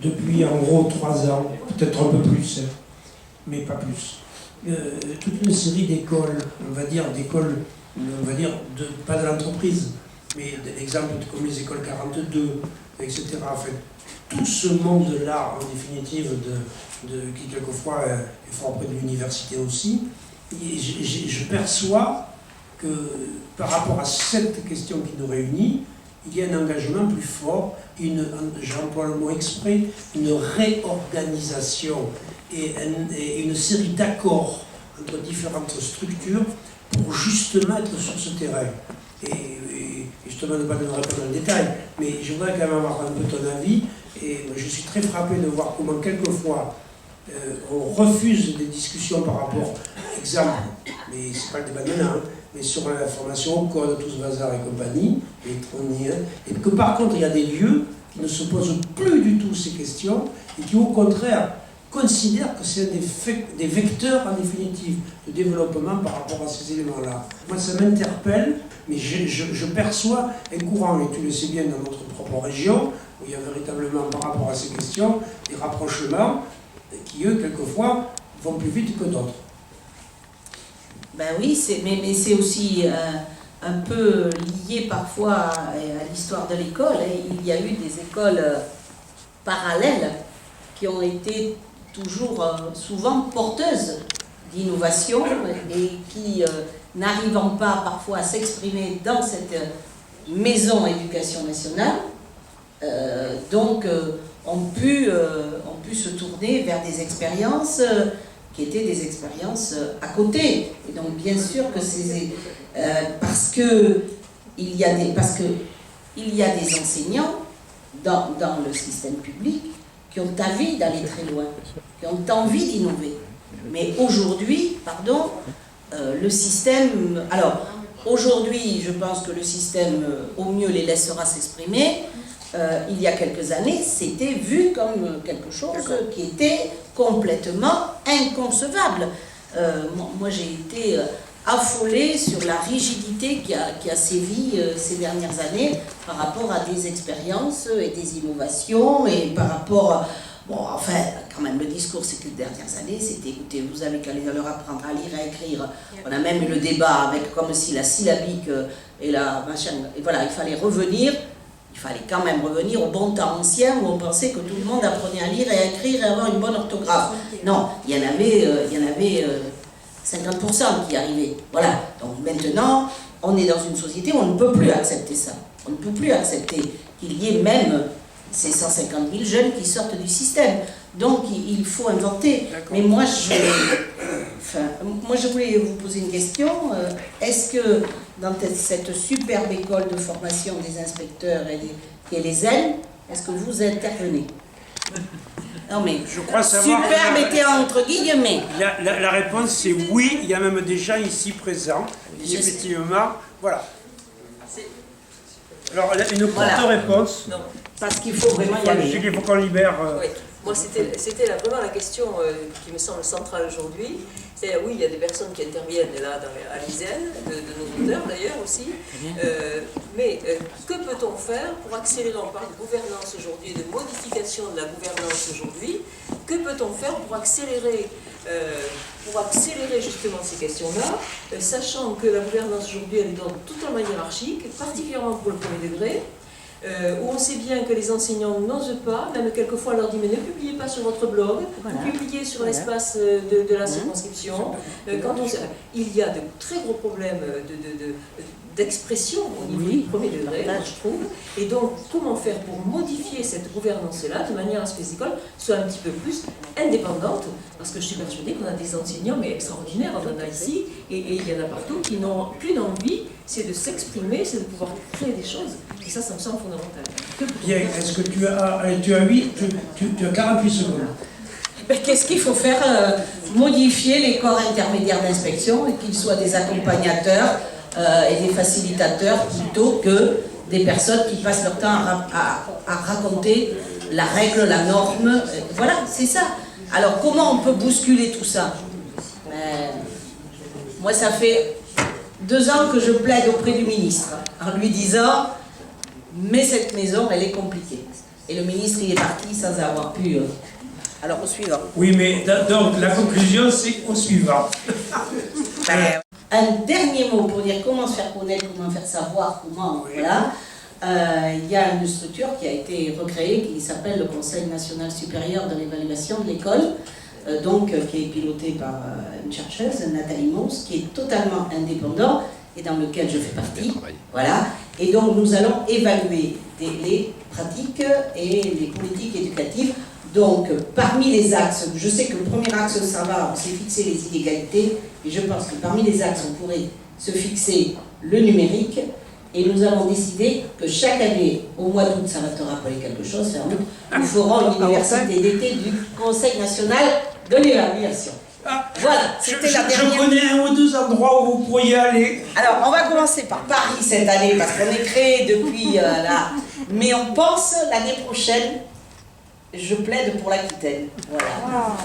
depuis en gros 3 ans, peut-être un peu plus, hein, mais pas plus. Toute une série d'écoles, on va dire, pas de l'entreprise, mais d'exemples comme les écoles 42, etc. Enfin, tout ce monde-là, en définitive, qui quelquefois est fort près de l'université aussi, et je perçois que par rapport à cette question qui nous réunit, il y a un engagement plus fort, j'emploie le mot exprès, une réorganisation et une série d'accords entre différentes structures pour justement être sur ce terrain. Et je ne te demande pas de me répondre dans le détail, mais je voudrais quand même avoir un peu ton avis. Et je suis très frappé de voir comment quelquefois on refuse des discussions par rapport, exemple, mais c'est pas le débat de maintenant, hein, mais sur la formation au code, tout ce bazar et compagnie, électronique, et que par contre il y a des lieux qui ne se posent plus du tout ces questions et qui au contraire considèrent que c'est des vecteurs en définitive de développement par rapport à ces éléments-là. Moi ça m'interpelle, mais je perçois un courant, et tu le sais bien dans notre propre région, où il y a véritablement par rapport à ces questions des rapprochements qui eux quelquefois vont plus vite que d'autres. Ben oui, mais c'est aussi un peu lié parfois à l'histoire de l'école. Il y a eu des écoles parallèles qui ont été toujours souvent porteuses d'innovation et qui, n'arrivant pas parfois à s'exprimer dans cette maison éducation nationale, ont pu se tourner vers des expériences qui étaient des expériences à côté. Et donc bien sûr que c'est parce qu'il y a des enseignants dans le système public qui ont envie d'aller très loin, qui ont envie d'innover. Mais aujourd'hui, le système... Alors, aujourd'hui, je pense que le système, au mieux, les laissera s'exprimer. Il y a quelques années, c'était vu comme quelque chose qui était complètement inconcevable. Moi, j'ai été affolée sur la rigidité qui a sévi ces dernières années par rapport à des expériences et des innovations et par rapport à... Bon, enfin, quand même, le discours ces dernières années, c'était, écoutez, vous avez qu'à leur apprendre à lire et à écrire. On a même eu le débat avec comme si la syllabique et la machin... Et voilà, il fallait revenir... Il fallait quand même revenir au bon temps ancien où on pensait que tout le monde apprenait à lire et à écrire et à avoir une bonne orthographe. Non, il y en avait 50% qui arrivaient. Voilà. Donc maintenant, on est dans une société où on ne peut plus accepter ça. On ne peut plus accepter qu'il y ait même ces 150 000 jeunes qui sortent du système. Donc il faut inventer. Mais moi je voulais vous poser une question. Est-ce que dans cette superbe école de formation des inspecteurs et les ailes, est-ce que vous intervenez? Non mais, je crois savoir superbe était entre guillemets. La réponse c'est oui, il y a même des gens ici présents, qui effectivement, voilà. Alors une courte réponse. Non. Parce qu'il faut vraiment y aller. Il faut qu'on libère... Oui. Moi, c'était vraiment la question qui me semble centrale aujourd'hui. C'est-à-dire, oui, il y a des personnes qui interviennent là à l'ISEN, de nos auteurs d'ailleurs aussi. Mais que peut-on faire pour accélérer, on parle de gouvernance aujourd'hui, de modification de la gouvernance aujourd'hui, que peut-on faire pour accélérer justement ces questions-là, sachant que la gouvernance aujourd'hui, elle est totalement hiérarchique, particulièrement pour le premier degré, où on sait bien que les enseignants n'osent pas, même quelquefois on leur dit mais ne publiez pas sur votre blog, vous publiez sur l'espace de la circonscription. Il y a de très gros problèmes d'expression au niveau du premier degré, je trouve. Et donc, comment faire pour modifier cette gouvernance-là de manière à ce que les écoles soient un petit peu plus indépendantes? Parce que je suis persuadée qu'on a des enseignants mais extraordinaires, on en a ici, et il y en a partout qui n'ont qu'une envie, c'est de s'exprimer, c'est de pouvoir créer des choses. Et ça me semble fondamental. Bien, est-ce que tu as 48 secondes. Qu'est-ce qu'il faut faire? Modifier les corps intermédiaires d'inspection et qu'ils soient des accompagnateurs et des facilitateurs plutôt que des personnes qui passent leur temps à raconter la règle, la norme. Voilà, c'est ça. Alors comment on peut bousculer tout ça? Moi ça fait 2 ans que je plaide auprès du ministre en lui disant mais cette maison elle est compliquée. Et le ministre, il est parti sans avoir pu... Alors, au suivant. Oui, mais donc la conclusion, c'est au suivant. Un dernier mot pour dire comment se faire connaître, comment faire savoir, comment... Oui. Voilà. Il y a une structure qui a été recréée qui s'appelle le Conseil national supérieur de l'évaluation de l'école, qui est pilotée par une chercheuse, Nathalie Mons, qui est totalement indépendant et dans lequel je fais partie. Voilà. Et donc nous allons évaluer les pratiques et les politiques éducatives. Donc parmi les axes, je sais que le premier axe, ça va, on s'est fixé les inégalités, et je pense que parmi les axes, on pourrait se fixer le numérique. Et nous avons décidé que chaque année, au mois d'août, ça va te rappeler quelque chose, sans doute, nous ferons l'université d'été du Conseil national de l'évaluation. Voilà, c'était la dernière. Je connais un ou deux endroits où vous pourriez aller. Alors, on va commencer par Paris cette année, parce qu'on est créé depuis là. Mais on pense l'année prochaine, je plaide pour l'Aquitaine. Voilà.